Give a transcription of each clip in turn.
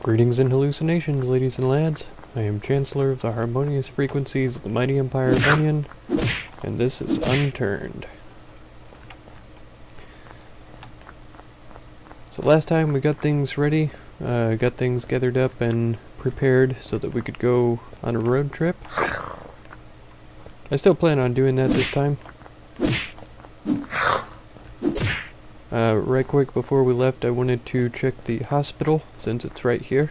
Greetings and hallucinations, ladies and lads. I am Chancellor of the Harmonious Frequencies of the Mighty Empire of Onion, and this is Unturned. So last time we got things ready, got things gathered up and prepared so that we could go on a road trip. I still plan on doing that this time. Right quick before we left, I wanted to check the hospital, since it's right here,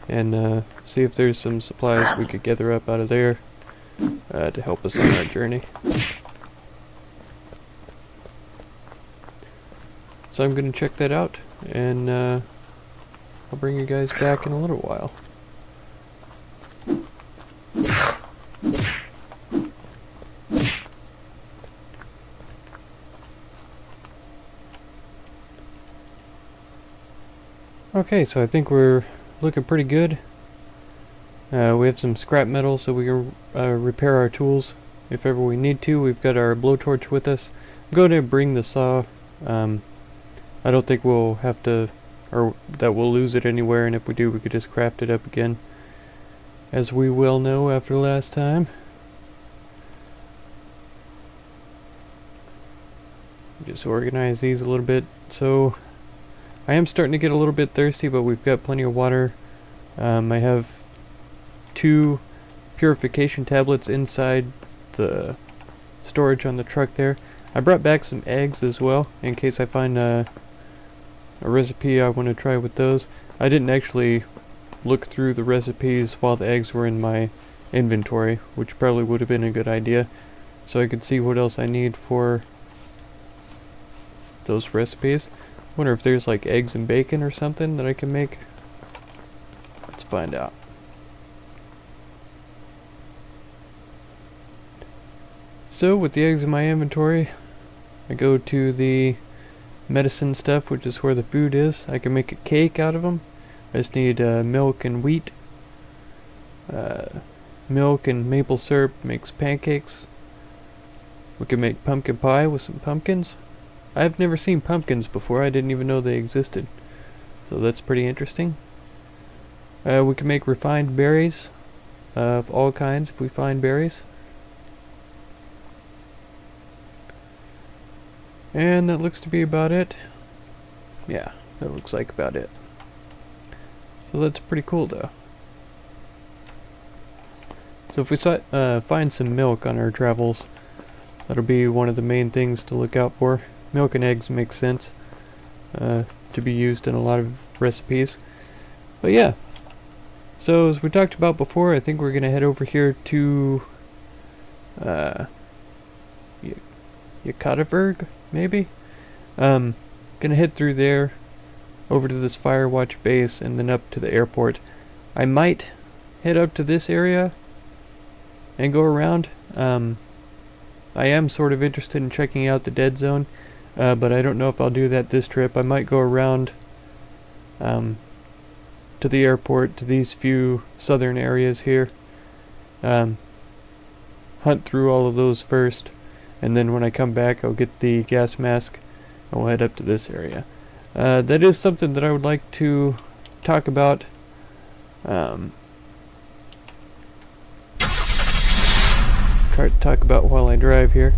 and see if there's some supplies we could gather up out of there to help us on our journey. So I'm going to check that out, and I'll bring you guys back in a little while. Okay, so I think we're looking pretty good. We have some scrap metal so we can repair our tools if ever we need to. We've got our blowtorch with us. I'm going to bring the saw. I don't think we'll have to, or that we'll lose it anywhere, and if we do, we could just craft it up again, as we well know after last time. Just organize these a little bit. So I am starting to get a little bit thirsty, but we've got plenty of water. I have 2 purification tablets inside the storage on the truck there. I brought back some eggs as well, in case I find a recipe I want to try with those. I didn't actually look through the recipes while the eggs were in my inventory, which probably would have been a good idea, so I could see what else I need for those recipes. Wonder if there's like eggs and bacon or something that I can make. Let's find out. So with the eggs in my inventory, I go to the medicine stuff, which is where the food is. I can make a cake out of them. I just need milk and wheat. Milk and maple syrup makes pancakes. We can make pumpkin pie with some pumpkins. I've never seen pumpkins before. I didn't even know they existed. So that's pretty interesting. We can make refined berries of all kinds if we find berries. And that looks to be about it. Yeah, that looks like about it. So that's pretty cool though. So if we find some milk on our travels, that'll be one of the main things to look out for. Milk and eggs make sense to be used in a lot of recipes. But yeah, so as we talked about before, I think we're going to head over here to Yekativurg, maybe? Gonna head through there, over to this Firewatch base, and then up to the airport. I might head up to this area and go around. I am sort of interested in checking out the dead zone. But I don't know if I'll do that this trip. I might go around to the airport, to these few southern areas here. Hunt through all of those first, and then when I come back I'll get the gas mask and we'll head up to this area. That is something that I would like to talk about. Try to talk about while I drive here.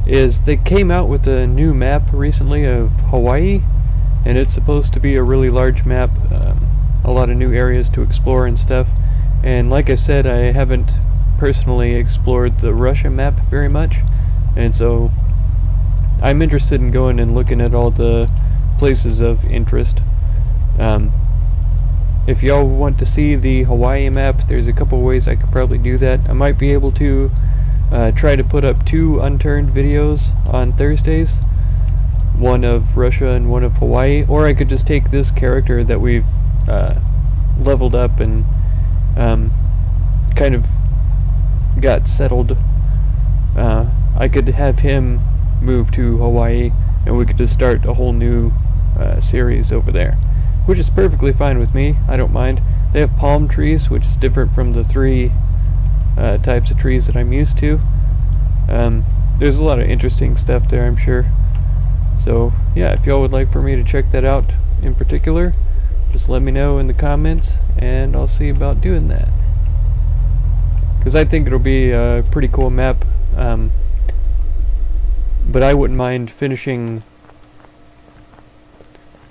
Is they came out with a new map recently of Hawaii, and it's supposed to be a really large map, a lot of new areas to explore and stuff. And like I said, I haven't personally explored the Russia map very much, and so I'm interested in going and looking at all the places of interest. If y'all want to see the Hawaii map, there's a couple ways I could probably do that. I might be able to try to put up 2 Unturned videos on Thursdays, one of Russia and one of Hawaii, or I could just take this character that we've leveled up and kind of got settled. I could have him move to Hawaii and we could just start a whole new series over there, which is perfectly fine with me. I don't mind. They have palm trees, which is different from the 3 types of trees that I'm used to. There's a lot of interesting stuff there, I'm sure. So yeah, if y'all would like for me to check that out in particular, just let me know in the comments, and I'll see about doing that. Because I think it'll be a pretty cool map, but I wouldn't mind finishing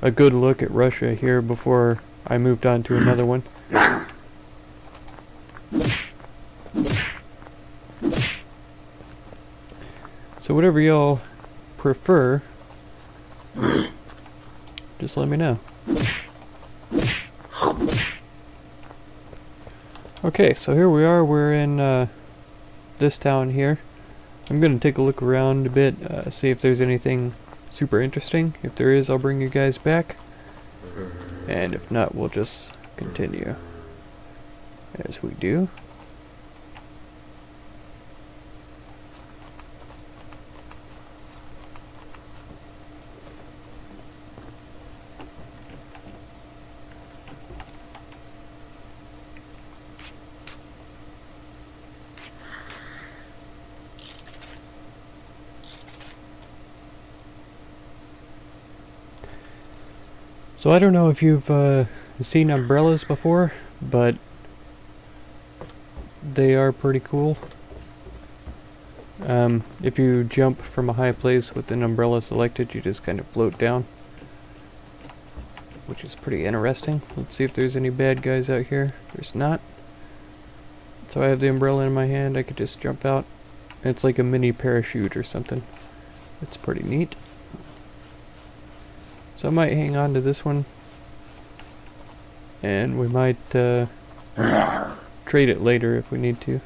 a good look at Russia here before I moved on to another one. So whatever y'all prefer, just let me know. Okay, so here we are. We're in this town here. I'm going to take a look around a bit, see if there's anything super interesting. If there is, I'll bring you guys back. And if not, we'll just continue as we do. So I don't know if you've seen umbrellas before, but they are pretty cool. If you jump from a high place with an umbrella selected, you just kind of float down, which is pretty interesting. Let's see if there's any bad guys out here. There's not. So I have the umbrella in my hand, I could just jump out. It's like a mini parachute or something. It's pretty neat. So I might hang on to this one, and we might trade it later if we need to.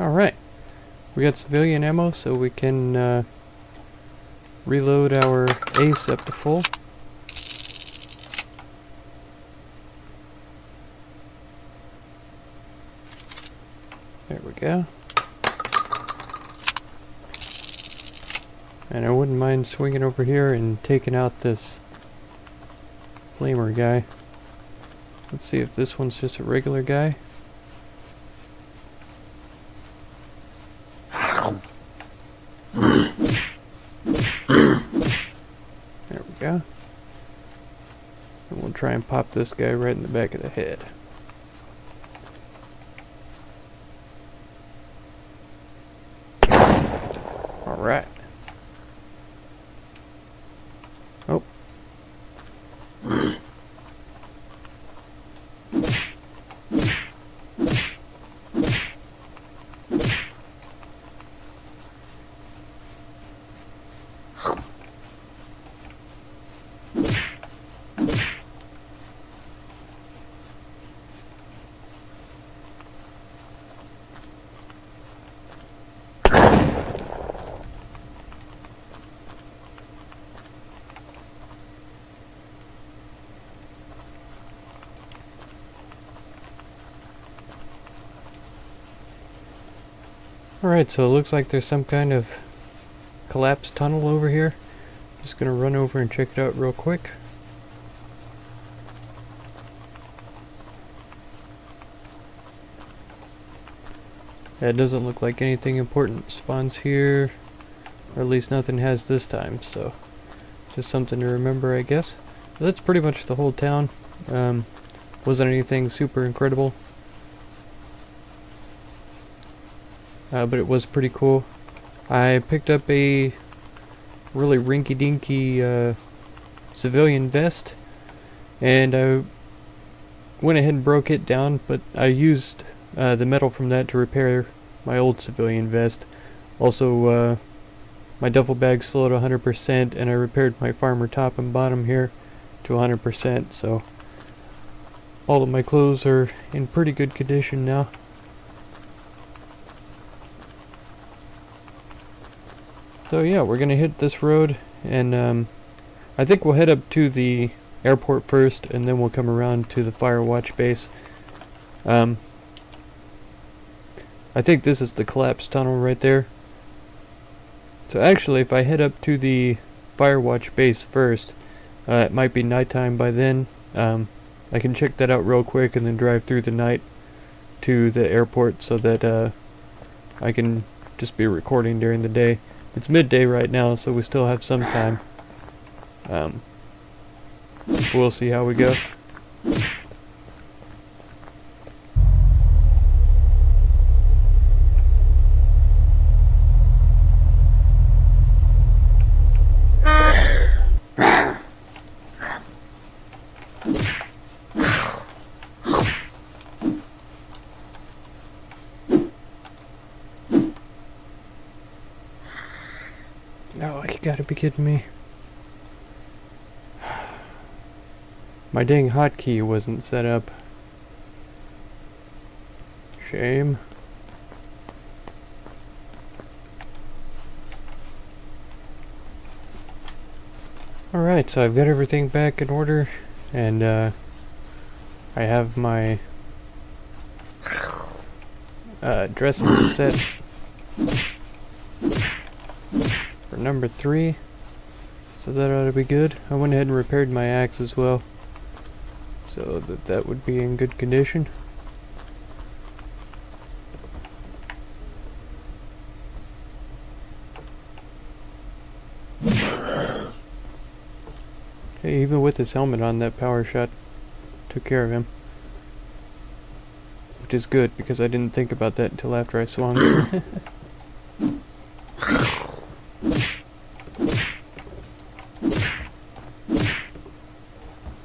Alright, we got civilian ammo, so we can reload our ace up to full. There we go. And I wouldn't mind swinging over here and taking out this flamer guy. Let's see if this one's just a regular guy. There we go. And we'll try and pop this guy right in the back of the head. Alright. Oh. Alright, so it looks like there's some kind of collapsed tunnel over here. Just gonna run over and check it out real quick. Yeah, it doesn't look like anything important spawns here, or at least nothing has this time, so just something to remember, I guess. But that's pretty much the whole town. Wasn't anything super incredible. But it was pretty cool. I picked up a really rinky-dinky civilian vest, and I went ahead and broke it down, but I used the metal from that to repair my old civilian vest. Also, my duffel bag's still at 100%, and I repaired my farmer top and bottom here to 100%, so all of my clothes are in pretty good condition now. So yeah, we're gonna hit this road, and I think we'll head up to the airport first, and then we'll come around to the Firewatch base. I think this is the collapsed tunnel right there. So actually, if I head up to the Firewatch base first, it might be nighttime by then. I can check that out real quick and then drive through the night to the airport so that I can just be recording during the day. It's midday right now, so we still have some time. We'll see how we go. Oh, you gotta be kidding me. My dang hotkey wasn't set up. Shame. Alright, so I've got everything back in order, and I have my dressing set for number 3, so that ought to be good. I went ahead and repaired my axe as well, so that would be in good condition. Hey, even with his helmet on, that power shot took care of him. Which is good, because I didn't think about that until after I swung.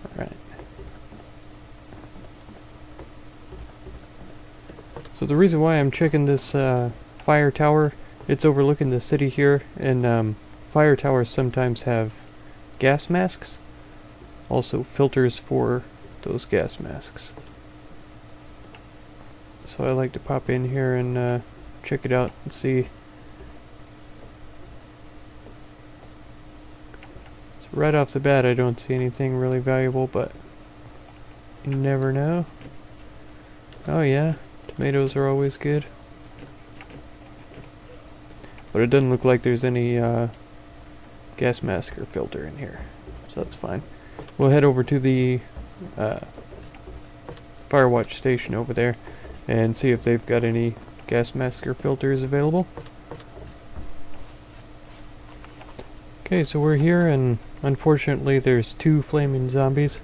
Alright. So the reason why I'm checking this fire tower, it's overlooking the city here, and fire towers sometimes have gas masks. Also filters for those gas masks. So I like to pop in here and check it out and see. So right off the bat I don't see anything really valuable, but you never know. Oh yeah, tomatoes are always good. But it doesn't look like there's any gas mask or filter in here, so that's fine. We'll head over to the Firewatch station over there and see if they've got any gas mask or filters available. Okay, so we're here, and unfortunately there's 2 flaming zombies,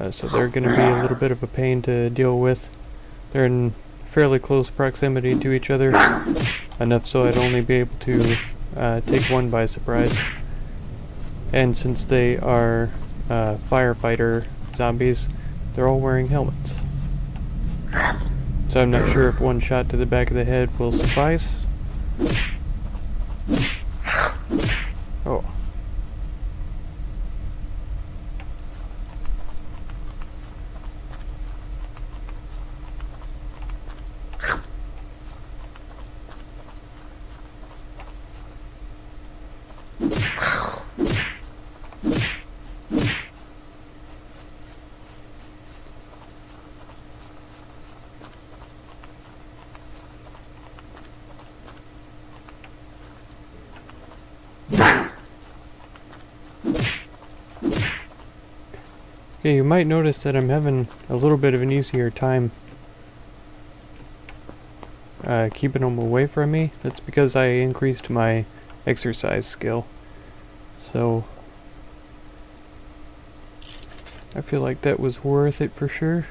so they're going to be a little bit of a pain to deal with. They're in fairly close proximity to each other, enough so I'd only be able to take one by surprise. And since they are firefighter zombies, they're all wearing helmets. So I'm not sure if one shot to the back of the head will suffice. Oh. Okay, you might notice that I'm having a little bit of an easier time keeping them away from me. That's because I increased my exercise skill. So I feel like that was worth it for sure.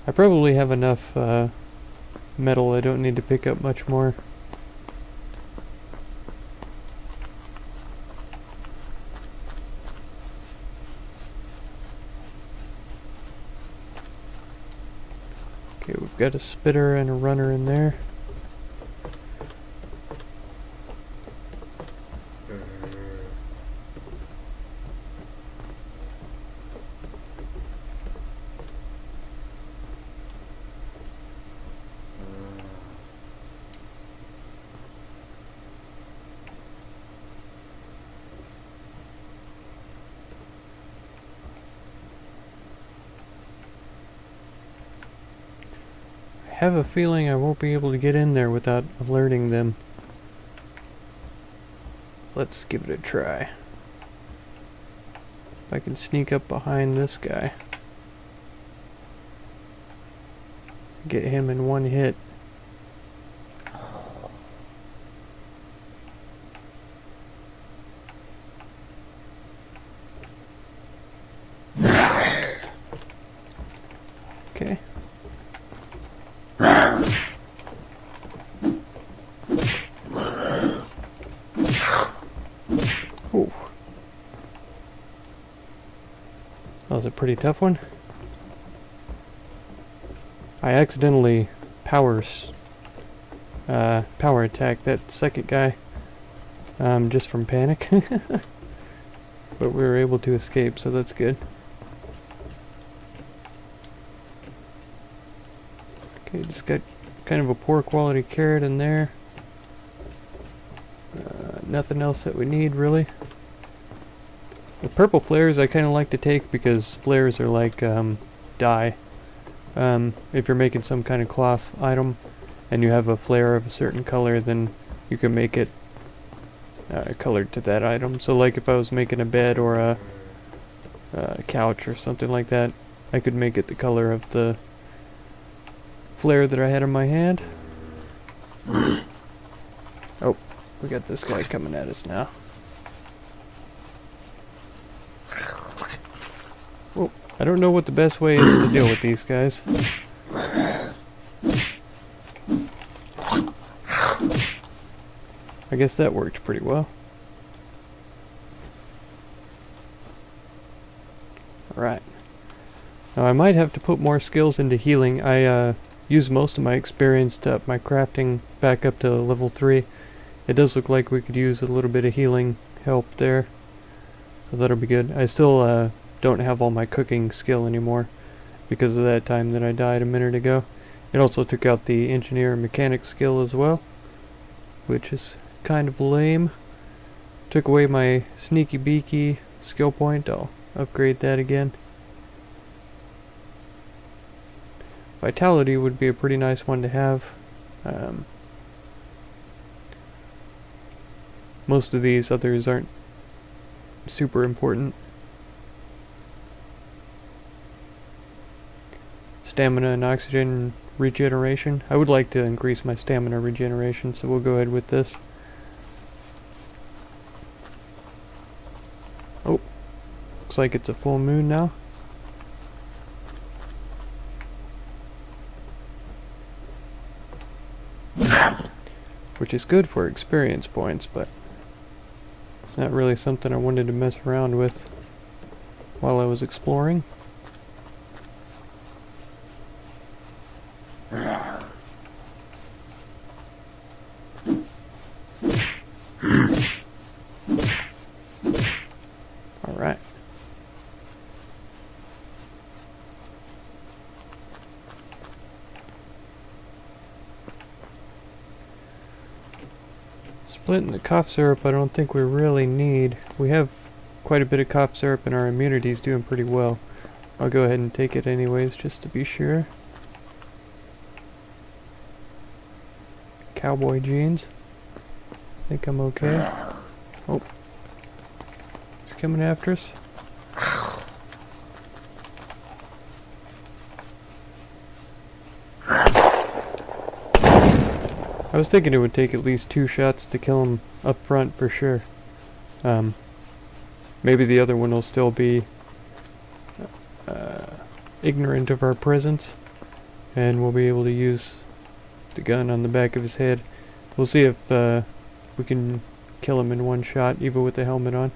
I probably have enough metal, I don't need to pick up much more. Okay, we've got a spitter and a runner in there. have a feeling I won't be able to get in there without alerting them. Let's give it a try. If I can sneak up behind this guy. Get him in one hit. Okay. Ooh. That was a pretty tough one. I accidentally power attack that second guy just from panic. But we were able to escape, so that's good. Okay, just got kind of a poor quality carrot in there. Nothing else that we need, really. The purple flares I kind of like to take because flares are like dye. If you're making some kind of cloth item and you have a flare of a certain color, then you can make it colored to that item. So like if I was making a bed or a couch or something like that, I could make it the color of the flare that I had in my hand. Oh, we got this guy coming at us now. Oh, I don't know what the best way is to deal with these guys. I guess that worked pretty well. Alright. Now I might have to put more skills into healing. I used most of my experience to up my crafting back up to level 3. It does look like we could use a little bit of healing help there. So that'll be good. I still don't have all my cooking skill anymore because of that time that I died a minute ago. It also took out the engineer and mechanic skill as well, which is kind of lame. Took away my sneaky beaky skill point. I'll upgrade that again. Vitality would be a pretty nice one to have. Most of these others aren't super important. Stamina and oxygen regeneration. I would like to increase my stamina regeneration, so we'll go ahead with this. Oh, looks like it's a full moon now. Which is good for experience points, but it's not really something I wanted to mess around with while I was exploring. Alright. Splitting the cough syrup I don't think we really need. We have quite a bit of cough syrup and our immunity's doing pretty well. I'll go ahead and take it anyways just to be sure. Cowboy jeans. Think I'm okay. Oh. He's coming after us. I was thinking it would take at least 2 shots to kill him up front for sure. Maybe the other one will still be ignorant of our presence, and we'll be able to use the gun on the back of his head. We'll see if we can kill him in one shot, even with the helmet on.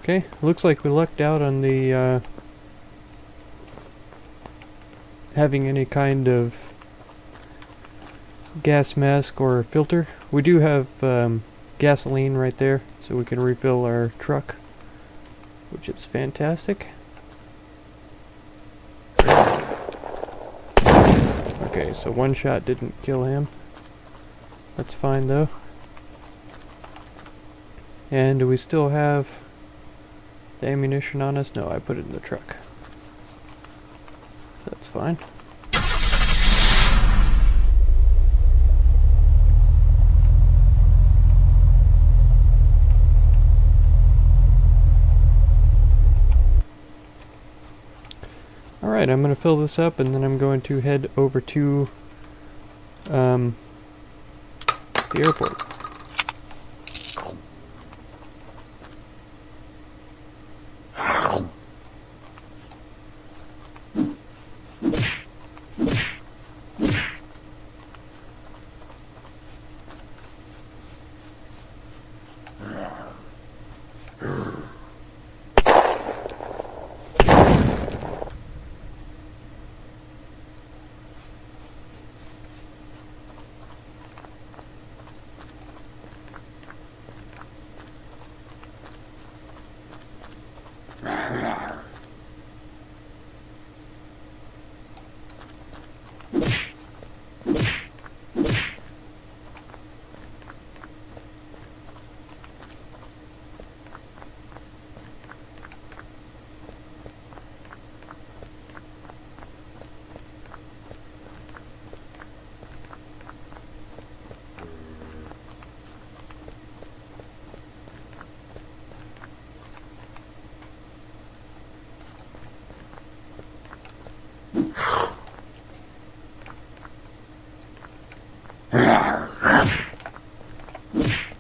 Okay, looks like we lucked out on the having any kind of gas mask or filter. We do have gasoline right there, so we can refill our truck, which is fantastic. Okay, so one shot didn't kill him. That's fine though. And do we still have the ammunition on us? No, I put it in the truck. That's fine. Alright, I'm going to fill this up and then I'm going to head over to the airport.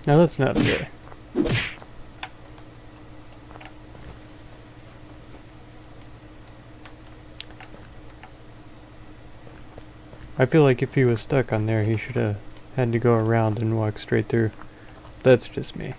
Now that's not fair. I feel like if he was stuck on there, he should have had to go around and walk straight through. That's just me.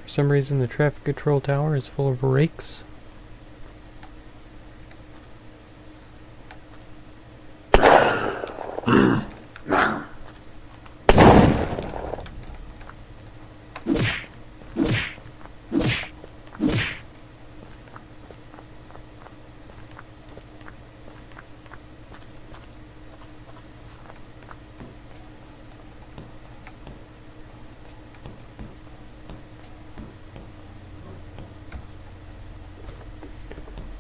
For some reason the traffic control tower is full of rakes.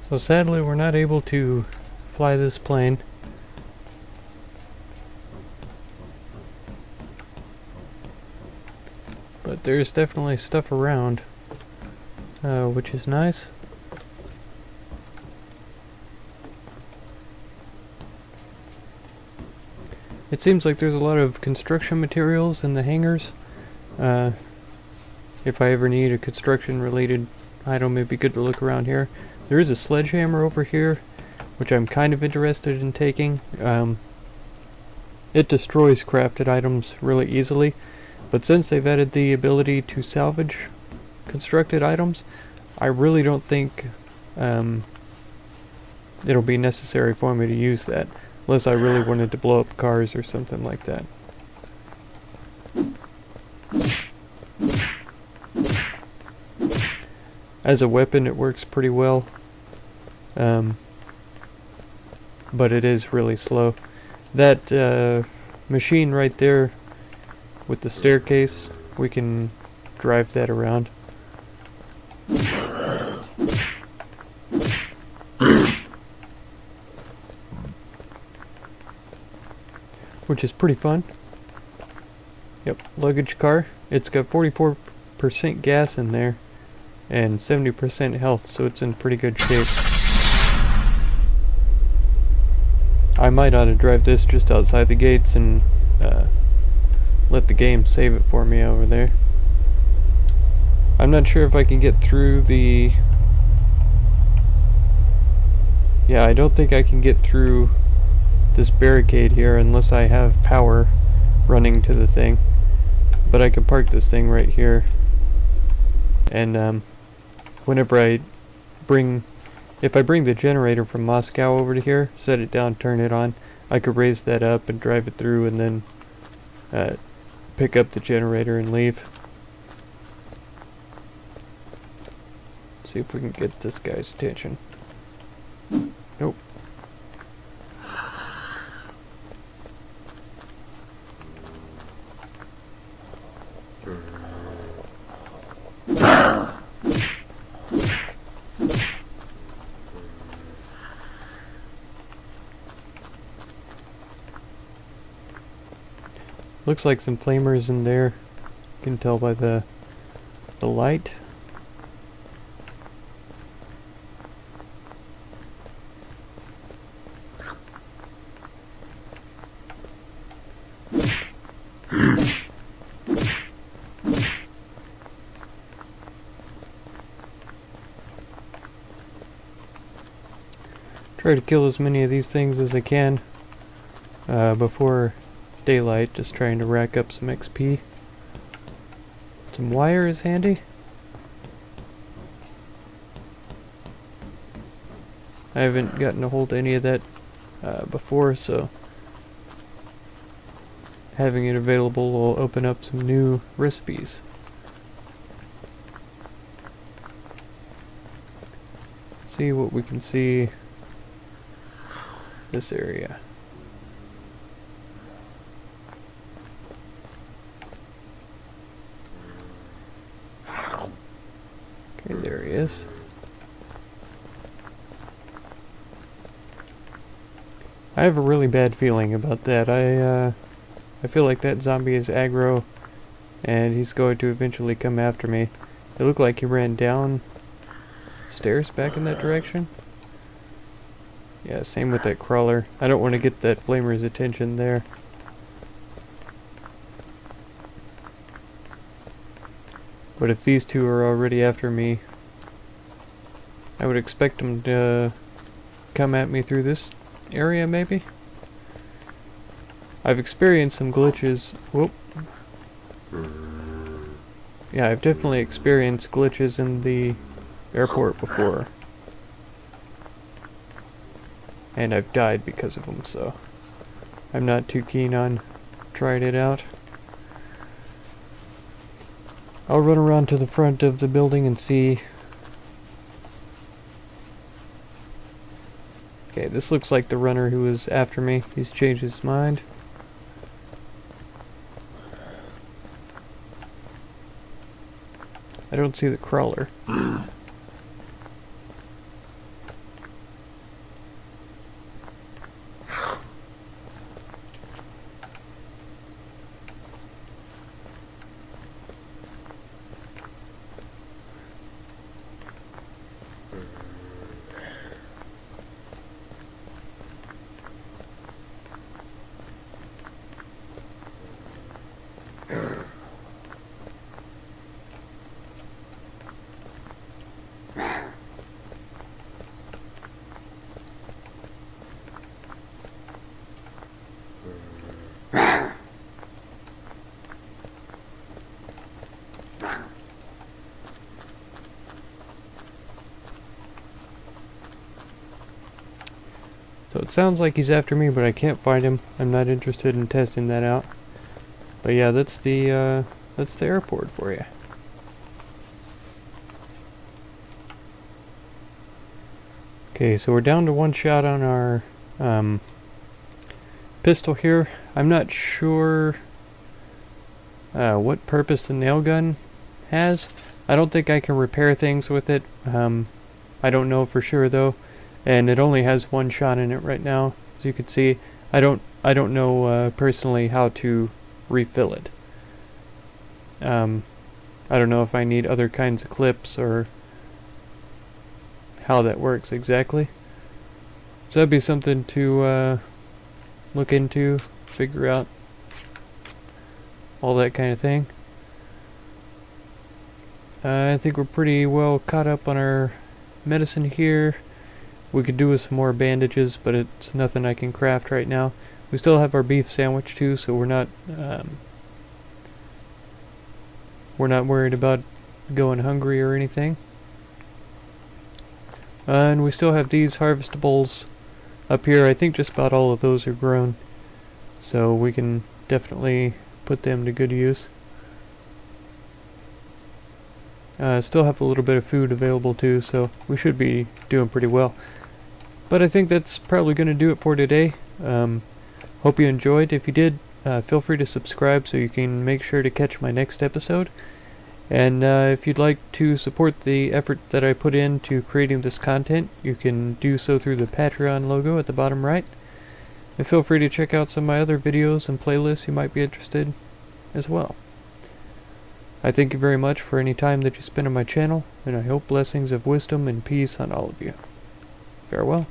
So sadly we're not able to fly this plane. But there's definitely stuff around, which is nice. It seems like there's a lot of construction materials in the hangars. If I ever need a construction related item, it'd be good to look around here. There is a sledgehammer over here, which I'm kind of interested in taking. It destroys crafted items really easily, but since they've added the ability to salvage constructed items, I really don't think it'll be necessary for me to use that, unless I really wanted to blow up cars or something like that. As a weapon it works pretty well, but it is really slow. That machine right there with the staircase, we can drive that around. Which is pretty fun. Yep, luggage car. It's got 44% gas in there. and 70% health, so it's in pretty good shape. I might ought to drive this just outside the gates and let the game save it for me over there. I'm not sure if I can get through the... Yeah, I don't think I can get through this barricade here unless I have power running to the thing. But I can park this thing right here. And whenever I bring... If I bring the generator from Moscow over to here, set it down, turn it on, I could raise that up and drive it through and then pick up the generator and leave. See if we can get this guy's attention. Nope. Looks like some flamers in there. You can tell by the light. Try to kill as many of these things as I can before daylight, just trying to rack up some XP. Some wire is handy. I haven't gotten a hold of any of that before, so having it available will open up some new recipes. See what we can see this area. Okay, there he is. I have a really bad feeling about that. I feel like that zombie is aggro and he's going to eventually come after me. It looked like he ran down stairs back in that direction. Yeah, same with that crawler. I don't want to get that flamer's attention there. But if these two are already after me, I would expect them to come at me through this area, maybe? I've experienced some glitches. Whoop. Yeah, I've definitely experienced glitches in the airport before. And I've died because of them, so I'm not too keen on trying it out. I'll run around to the front of the building and see. Okay, this looks like the runner who was after me. He's changed his mind. I don't see the crawler. So it sounds like he's after me, but I can't find him. I'm not interested in testing that out. But yeah, that's the airport for you. Okay, so we're down to one shot on our pistol here. I'm not sure what purpose the nail gun has. I don't think I can repair things with it. I don't know for sure though. And it only has one shot in it right now, as you can see. I don't know personally how to refill it. I don't know if I need other kinds of clips or how that works exactly. So that'd be something to look into, figure out, all that kind of thing. I think we're pretty well caught up on our medicine here. We could do with some more bandages, but it's nothing I can craft right now. We still have our beef sandwich too, so we're not worried about going hungry or anything. And we still have these harvestables up here. I think just about all of those are grown, so we can definitely put them to good use. Still have a little bit of food available too, so we should be doing pretty well. But I think that's probably going to do it for today. Hope you enjoyed. If you did, feel free to subscribe so you can make sure to catch my next episode. And if you'd like to support the effort that I put into creating this content, you can do so through the Patreon logo at the bottom right. And feel free to check out some of my other videos and playlists you might be interested in as well. I thank you very much for any time that you spend on my channel, and I hope blessings of wisdom and peace on all of you. Farewell.